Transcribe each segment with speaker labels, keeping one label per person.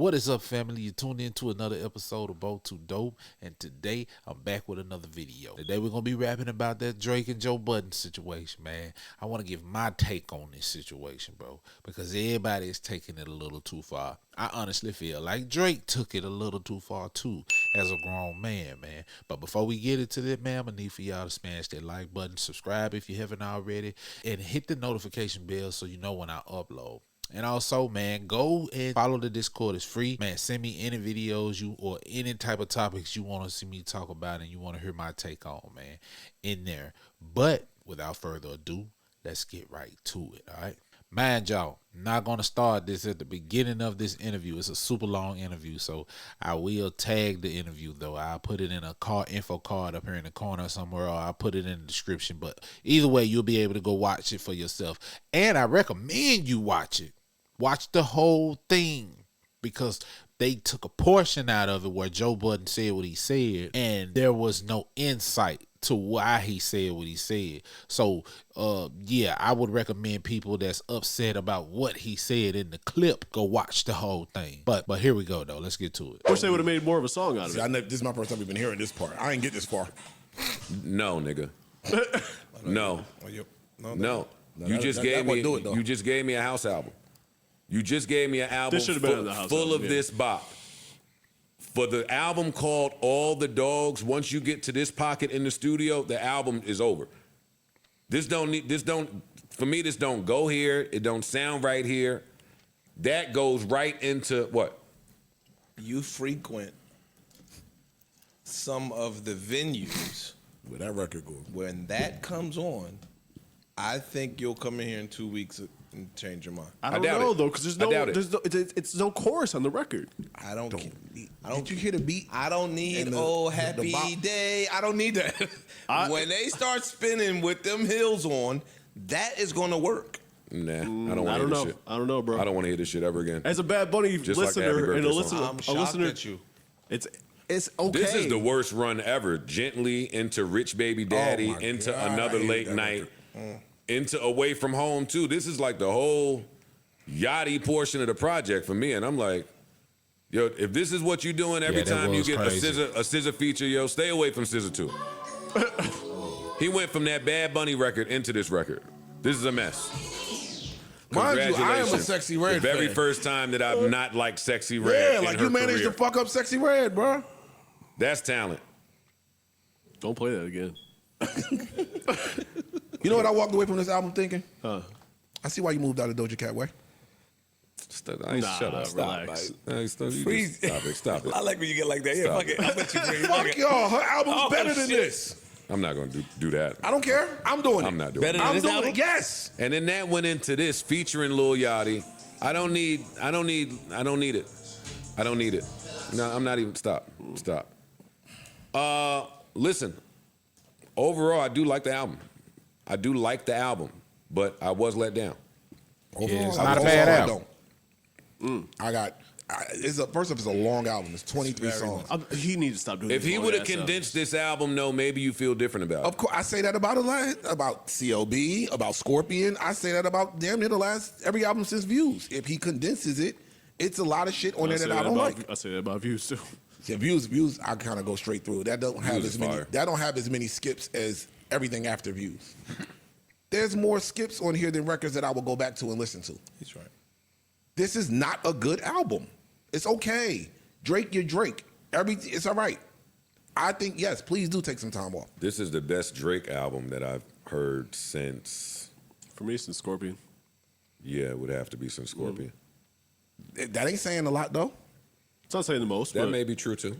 Speaker 1: What is up, family? You tuned in to another episode of Both Too Dope, and today I'm back with another video. Today we're gonna be rapping about that Drake and Joe Budden situation, man. I want to give my take on this situation, bro, because everybody is taking it a little too far. I honestly feel like Drake took it a little too far too, as a grown man, man. But before we get into that, man, I need for y'all to smash that like button, subscribe if you haven't already, and hit the notification bell so you know when I upload. And also, man, go and follow the Discord. It's free. Man, send me any videos or any type of topics you want to see me talk about and you want to hear my take on, man, in there. But without further ado, let's get right to it, all right? Mind y'all, I'm not going to start this at the beginning of this interview. It's a super long interview, so I will tag the interview, though. I'll put it in a info card up here in the corner somewhere, or I'll put it in the description. But either way, you'll be able to go watch it for yourself. And I recommend you watch it. Watch the whole thing, because they took a portion out of it where Joe Budden said what he said, and there was no insight to why he said what he said. So, yeah, I would recommend people that's upset about what he said in the clip go watch the whole thing. But here we go, though. Let's get to it.
Speaker 2: Wish they would have made more of a song out of it.
Speaker 3: This is my first time even hearing this part. I ain't get this far.
Speaker 4: No, nigga. No.
Speaker 3: No.
Speaker 4: You just gave me a house album. You just gave me an album
Speaker 2: This should have been in the house
Speaker 4: full
Speaker 2: album,
Speaker 4: of
Speaker 2: yeah.
Speaker 4: this bop. For the album called All the Dogs, once you get to this pocket in the studio, the album is over. For me, this don't go here. It don't sound right here. That goes right into what?
Speaker 5: You frequent some of the venues.
Speaker 3: Where that record goes.
Speaker 5: When that comes on, I think you'll come in here in 2 weeks and change your mind.
Speaker 2: I don't know though, because it's no chorus on the record.
Speaker 5: I don't. Did you hear the beat? I don't need happy day. I don't need that. When they start spinning with them hills on, that is gonna work.
Speaker 4: Nah, I don't want to hear this shit.
Speaker 2: I don't know, bro.
Speaker 4: I don't want to hear this shit ever again.
Speaker 2: As a Bad Bunny
Speaker 4: Just like the Happy
Speaker 2: listener and
Speaker 4: Birthday song.
Speaker 2: a
Speaker 5: I'm shocked
Speaker 2: listener,
Speaker 5: at you.
Speaker 2: it's okay.
Speaker 4: This is the worst run ever. Gently into Rich Baby Daddy, into
Speaker 3: God,
Speaker 4: Another
Speaker 3: I hate
Speaker 4: Late
Speaker 3: that
Speaker 4: Night, into Away From Home too. This is like the whole Yachty portion of the project for me, and I'm like, yo, if this is what you're doing every time you get a SZA feature, yo, stay away from SZA too. He went from that Bad Bunny record into this record. This is a mess.
Speaker 3: Mind you, I am a
Speaker 4: Congratulations.
Speaker 3: Sexy Red
Speaker 4: The very
Speaker 3: fan.
Speaker 4: first time that I've not liked Sexy Red.
Speaker 3: Yeah,
Speaker 4: in
Speaker 3: like
Speaker 4: her
Speaker 3: you managed
Speaker 4: career.
Speaker 3: to fuck up Sexy Red, bro.
Speaker 4: That's talent.
Speaker 2: Don't play that again.
Speaker 3: You know what I walked away from this album thinking?
Speaker 2: Huh.
Speaker 3: I see why you moved out of Doja Cat way.
Speaker 4: Shut
Speaker 2: Nah,
Speaker 4: up.
Speaker 2: relax.
Speaker 4: Stop it.
Speaker 5: I like when you get like that. Yeah,
Speaker 4: Stop
Speaker 5: fuck it. I'll let you bring it.
Speaker 3: Fuck y'all. Her album's better than
Speaker 5: shit.
Speaker 3: this.
Speaker 4: I'm not going to do that.
Speaker 3: I don't care. I'm doing it.
Speaker 4: I'm not doing
Speaker 5: Better
Speaker 4: it.
Speaker 5: than
Speaker 3: I'm
Speaker 5: this
Speaker 3: doing
Speaker 5: album?
Speaker 3: it. Yes.
Speaker 4: And then that went into this featuring Lil Yachty. I don't need it. No, I'm not even, stop. Listen, overall, I do like the album. But I was let down.
Speaker 3: Overall,
Speaker 1: it's not a bad
Speaker 3: I
Speaker 1: album.
Speaker 3: don't. First off, it's a long album. It's 23 songs.
Speaker 2: He needs to stop doing.
Speaker 4: If
Speaker 2: these
Speaker 4: he
Speaker 2: long
Speaker 4: would have
Speaker 2: ass
Speaker 4: condensed this album, no, maybe you feel different about it.
Speaker 3: Of course, I say that about CLB, about Scorpion. I say that about damn near every album since Views. If he condenses it, it's a lot of shit on there that I don't like.
Speaker 2: I say that about Views too.
Speaker 3: Yeah, Views, I kind of go straight through. That don't have
Speaker 4: Views
Speaker 3: as
Speaker 4: is
Speaker 3: many.
Speaker 4: fire.
Speaker 3: That don't have as many skips as everything after Views. There's more skips on here than records that I will go back to and listen to.
Speaker 5: He's right.
Speaker 3: This is not a good album. It's okay. Drake, you're Drake. It's all right. I think, yes, please do take some time off.
Speaker 4: This is the best Drake album that I've heard since,
Speaker 2: For me, since Scorpion.
Speaker 4: yeah, it would have to be since Scorpion.
Speaker 3: That ain't saying a lot, though.
Speaker 2: It's not saying the most,
Speaker 4: That
Speaker 2: but
Speaker 4: may be true too.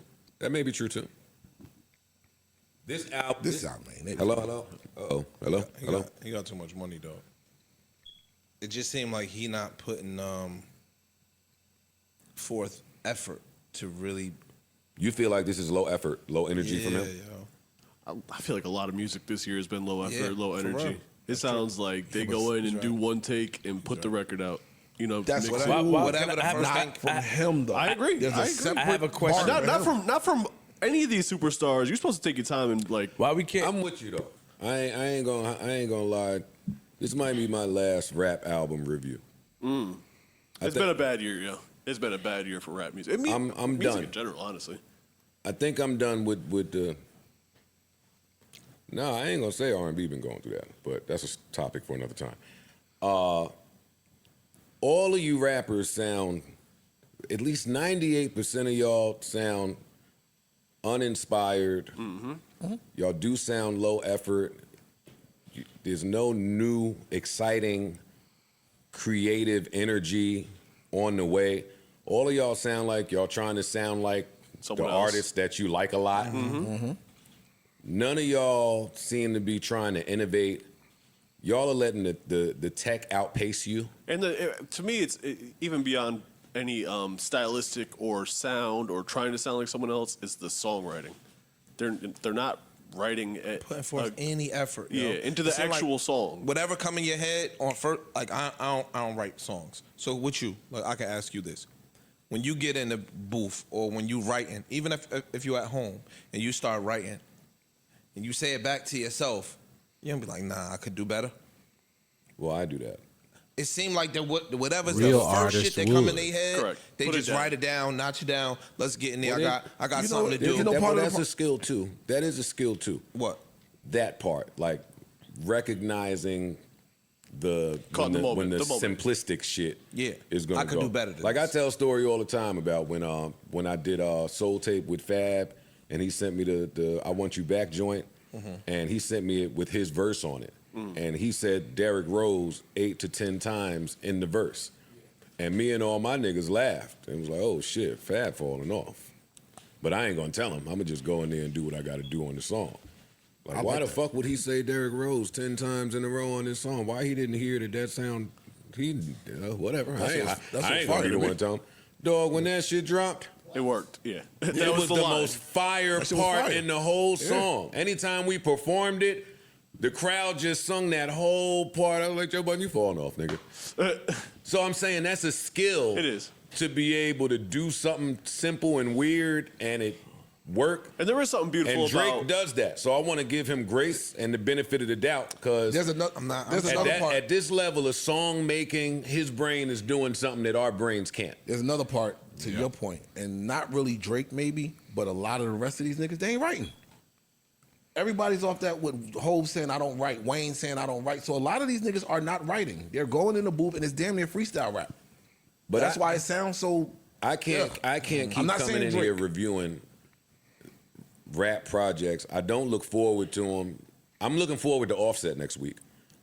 Speaker 4: This album.
Speaker 3: This album ain't it.
Speaker 4: Hello. Hello.
Speaker 5: He got too much money, dog. It just seemed like he not putting forth effort to really.
Speaker 4: You feel like this is low effort, low energy from him?
Speaker 2: I feel like a lot of music this year has been low effort, low
Speaker 5: for
Speaker 2: energy.
Speaker 5: real.
Speaker 2: It sounds like they go in and do one take and put the record out. You know,
Speaker 3: That's
Speaker 2: mix
Speaker 3: what
Speaker 2: it.
Speaker 5: Whatever the first thing.
Speaker 3: Not from him, though.
Speaker 2: I agree.
Speaker 3: There's
Speaker 2: I
Speaker 3: a
Speaker 2: agree.
Speaker 3: separate
Speaker 6: I have a question.
Speaker 3: bar
Speaker 2: Not from any of these superstars. You're supposed to take your time and like.
Speaker 6: Why we can't?
Speaker 4: I'm with you though. I ain't gonna lie. This might be my last rap album review.
Speaker 2: It's been a bad year, yeah. It's been a bad year for rap music.
Speaker 4: I'm
Speaker 2: music
Speaker 4: done
Speaker 2: in general, honestly.
Speaker 4: I think I'm done with the. No, I ain't gonna say R&B been going through that, but that's a topic for another time. All of you rappers sound, at least 98% of y'all sound uninspired. Y'all do sound low effort. There's no new, exciting, creative energy on the way. All of y'all sound like y'all trying to sound like the artists that you like a lot. None of y'all seem to be trying to innovate. Y'all are letting the tech outpace you.
Speaker 2: And to me, it's even beyond any stylistic or sound or trying to sound like someone else. Is the songwriting. They're not writing
Speaker 5: putting forth any effort.
Speaker 2: Yeah, into the actual song.
Speaker 5: Whatever come in your head on first. Like I don't write songs. So with you, like I can ask you this: when you get in the booth or when you writing, even if you're at home and you start writing, and you say it back to yourself, you don't be like, nah, I could do better.
Speaker 4: Well, I do that.
Speaker 5: It seemed like that whatever's
Speaker 1: Real
Speaker 5: the first shit that come in their head,
Speaker 2: Correct.
Speaker 5: they
Speaker 2: Put
Speaker 5: just write it down, notch it down. Let's get in there.
Speaker 4: Well,
Speaker 5: I got something to do.
Speaker 4: That's a skill too. That is a skill too.
Speaker 5: What?
Speaker 4: That part, like recognizing when the simplistic shit is going to go.
Speaker 5: I could do better than
Speaker 4: like
Speaker 5: this.
Speaker 4: I tell a story all the time about when I did Soul Tape with Fab, and he sent me the I Want You Back joint, and he sent me it with his verse on it. And he said Derrick Rose 8 to 10 times in the verse. And me and all my niggas laughed. And was like, oh shit, Fab falling off. But I ain't gonna tell him. I'm gonna just go in there and do what I gotta do on the song. Like, why the fuck would he say Derrick Rose 10 times in a row on this song? Why he didn't hear that sound? Whatever. I ain't gonna be the one to tell him. Dog, when that shit dropped,
Speaker 2: it worked, yeah.
Speaker 4: It was the most fire part in the whole song. Anytime we performed it, the crowd just sung that whole part. I was like, Joe Budden, you falling off, nigga. So I'm saying that's a skill.
Speaker 2: It is.
Speaker 4: To be able to do something simple and weird and it work.
Speaker 2: And there is something beautiful
Speaker 4: about... And Drake does that. So I want to give him grace and the benefit of the doubt because...
Speaker 3: There's another part.
Speaker 4: At this level of song making, his brain is doing something that our brains can't.
Speaker 3: There's another part to your point, and not really Drake maybe, but a lot of the rest of these niggas, they ain't writing. Everybody's off that with Hov saying I don't write, Wayne saying I don't write. So a lot of these niggas are not writing. They're going in the booth and it's damn near freestyle rap. But that's why it sounds so.
Speaker 4: I can't keep coming in here reviewing rap projects. I don't look forward to them. I'm looking forward to Offset next week.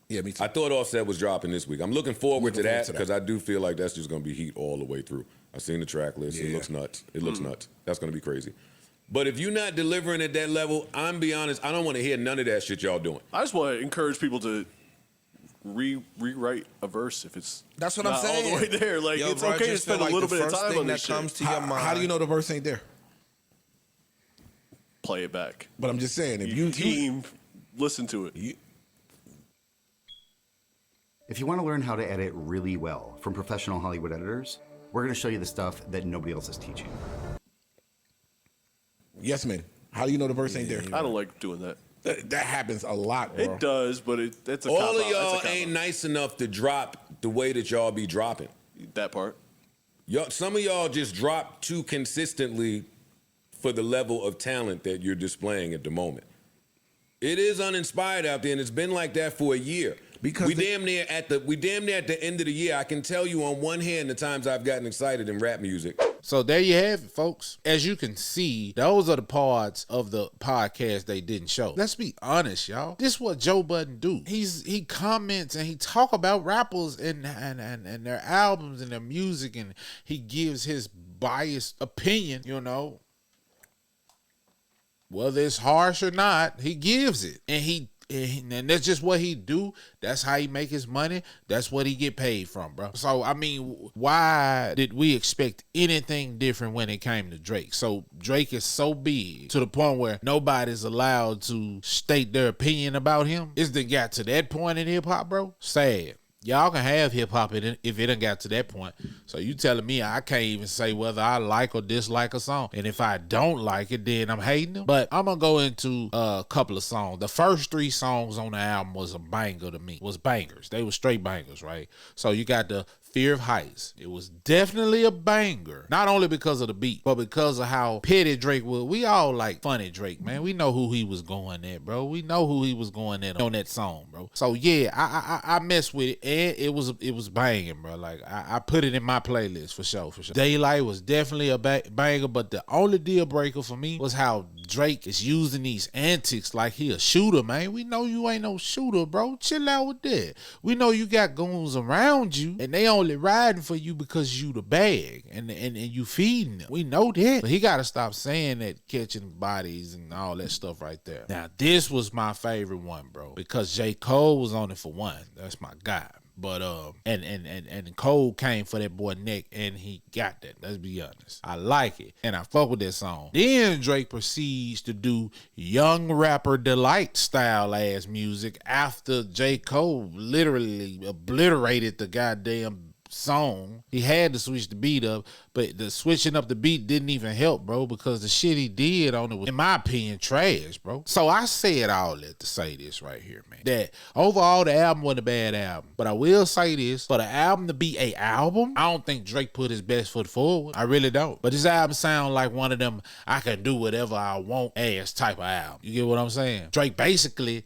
Speaker 3: Yeah, me too.
Speaker 4: I thought Offset was dropping this week. I'm looking forward to that because I do feel like that's just going to be heat all the way through. I've seen the track list. It looks nuts. It looks nuts. That's going to be crazy. But if you're not delivering at that level, I'm be honest, I don't want to hear none of that shit y'all doing.
Speaker 2: I just want to encourage people to rewrite a verse if it's
Speaker 5: that's what I'm saying.
Speaker 2: All the way there. Like, it's okay to spend a little bit of time on this shit.
Speaker 5: Comes to your mind.
Speaker 3: How do you know the verse ain't there?
Speaker 2: Play it back.
Speaker 3: But I'm just saying, if you
Speaker 2: team, listen to it.
Speaker 6: If you want to learn how to edit really well from professional Hollywood editors, we're going to show you the stuff that nobody else is teaching.
Speaker 3: Yes, man. How do you know the verse ain't there?
Speaker 2: I don't like doing that.
Speaker 3: That happens a lot, bro.
Speaker 2: It does, but it's a
Speaker 4: all of y'all ain't nice enough to drop the way that y'all be dropping.
Speaker 2: That part.
Speaker 4: Some of y'all just drop too consistently for the level of talent that you're displaying at the moment. It is uninspired out there, and it's been like that for a year. Because we damn near at the end of the year. I can tell you on one hand the times I've gotten excited in rap music.
Speaker 1: So there you have it, folks. As you can see, those are the parts of the podcast they didn't show. Let's be honest, y'all. This is what Joe Budden do. He comments and he talk about rappers and their albums and their music, and he gives his biased opinion, you know. Whether it's harsh or not, he gives it. And that's just what he do. That's how he make his money. That's what he get paid from, bro. So, I mean, why did we expect anything different when it came to Drake? So, Drake is so big to the point where nobody's allowed to state their opinion about him. It's done got to that point in hip-hop, bro. Sad. Y'all can have hip-hop if it done got to that point. So you telling me I can't even say whether I like or dislike a song. And if I don't like it, then I'm hating them. But I'm going to go into a couple of songs. The first 3 songs on the album was a banger to me. Was bangers. They were straight bangers, right? So you got the Fear of Heights. It was definitely a banger. Not only because of the beat, but because of how petty Drake was. We all like funny Drake, man. We know who he was going at, bro. We know who he was going at on that song, bro. So yeah, I messed with it, and it was banging, bro. Like I put it in my playlist for sure. Daylight was definitely a banger, but the only deal breaker for me was how Drake is using these antics like he a shooter, man. We know you ain't no shooter, bro. Chill out with that. We know you got goons around you, and they only riding for you because you the bag, and you feeding them. We know that. But he got to stop saying that, catching bodies and all that stuff right there. Now, this was my favorite one, bro, because J. Cole was on it for one. That's my guy. But and Cole came for that boy neck, and he got that. Let's be honest. I like it, and I fuck with that song. Then Drake proceeds to do young rapper Delight style ass music after J. Cole literally obliterated the goddamn song. He had to switch the beat up, but the switching up the beat didn't even help, bro, because the shit he did on it was, in my opinion, trash, bro. So I said all that to say this right here, man, that overall the album wasn't a bad album, but I will say this, for the album to be a album, I don't think Drake put his best foot forward. I really don't. But this album sound like one of them I can do whatever I want ass type of album. You get what I'm saying? Drake basically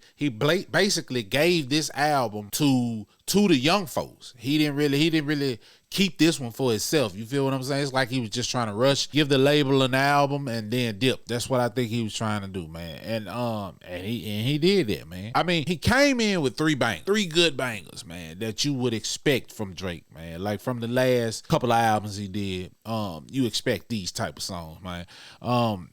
Speaker 1: gave this album to the young folks. He didn't really keep this one for itself. You feel what I'm saying? It's like he was just trying to rush, give the label an album, and then dip. That's what I think he was trying to do, man. And he did that, man. I mean, he came in with three good bangers, man, that you would expect from Drake, man. Like from the last couple of albums he did, you expect these type of songs, man.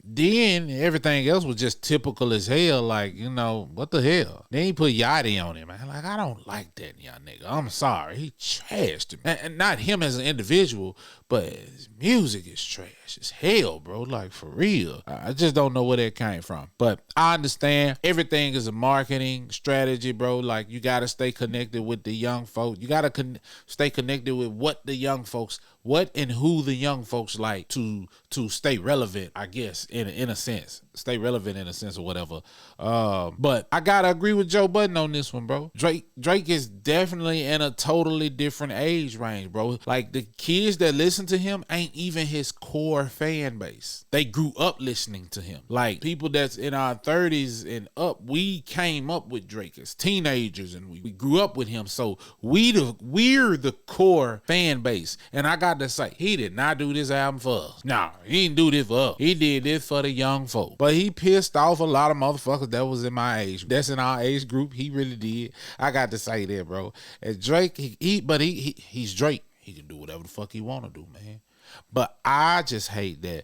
Speaker 1: Then everything else was just typical as hell. Like, you know, what the hell? Then he put Yachty on it, man. Like, I don't like that young nigga. I'm sorry. He trashed him. And not him as an individual, but his music is trash as hell, bro. Like, for real. I just don't know where that came from. But I understand everything is a marketing strategy, bro. Like, you got to stay connected with the young folks. You got to stay connected with what and who the young folks like to stay relevant, I guess, in a sense. Stay relevant in a sense or whatever. But I gotta agree with Joe Budden on this one, bro. Drake is definitely in a totally different age range, bro. Like, the kids that listen to him ain't even his core fan base. They grew up listening to him. Like, people that's in our 30s and up, we came up with Drake as teenagers, and we grew up with him. So we're the core fan base. And I got to say, he did not do this album for us. Nah, he didn't do this for us. He did this for the young folk. But he pissed off a lot of motherfuckers that was in my age. That's in our age group. He really did. I got to say that, bro. And Drake, he's Drake. He can do whatever the fuck he want to do, man. But I just hate that.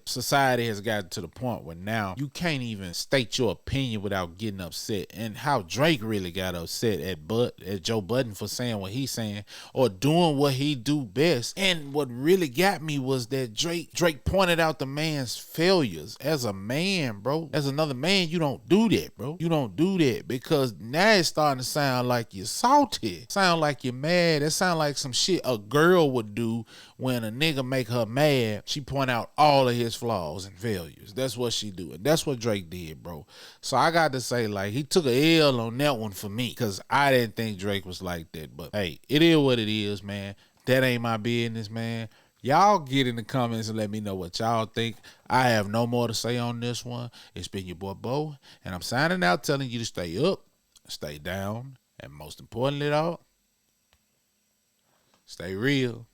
Speaker 1: Society has gotten to the point where now you can't even state your opinion without getting upset. And how Drake really got upset at Joe Budden for saying what he's saying or doing what he do best. And what really got me was that Drake pointed out the man's failures as a man, bro. As another man, you don't do that, bro. You don't do that, because now it's starting to sound like you're salty. Sound like you're mad. It sound like some shit a girl would do when a nigga make her mad. She point out all of his flaws and failures. That's what she do. And that's what Drake did, bro. So I got to say, like, he took a L on that one for me, because I didn't think Drake was like that. But hey, it is what it is, man. That ain't my business, man. Y'all get in the comments and let me know what y'all think. I have no more to say on this one. It's been your boy Bo, and I'm signing out telling you to stay up, stay down, and most importantly, though, stay real.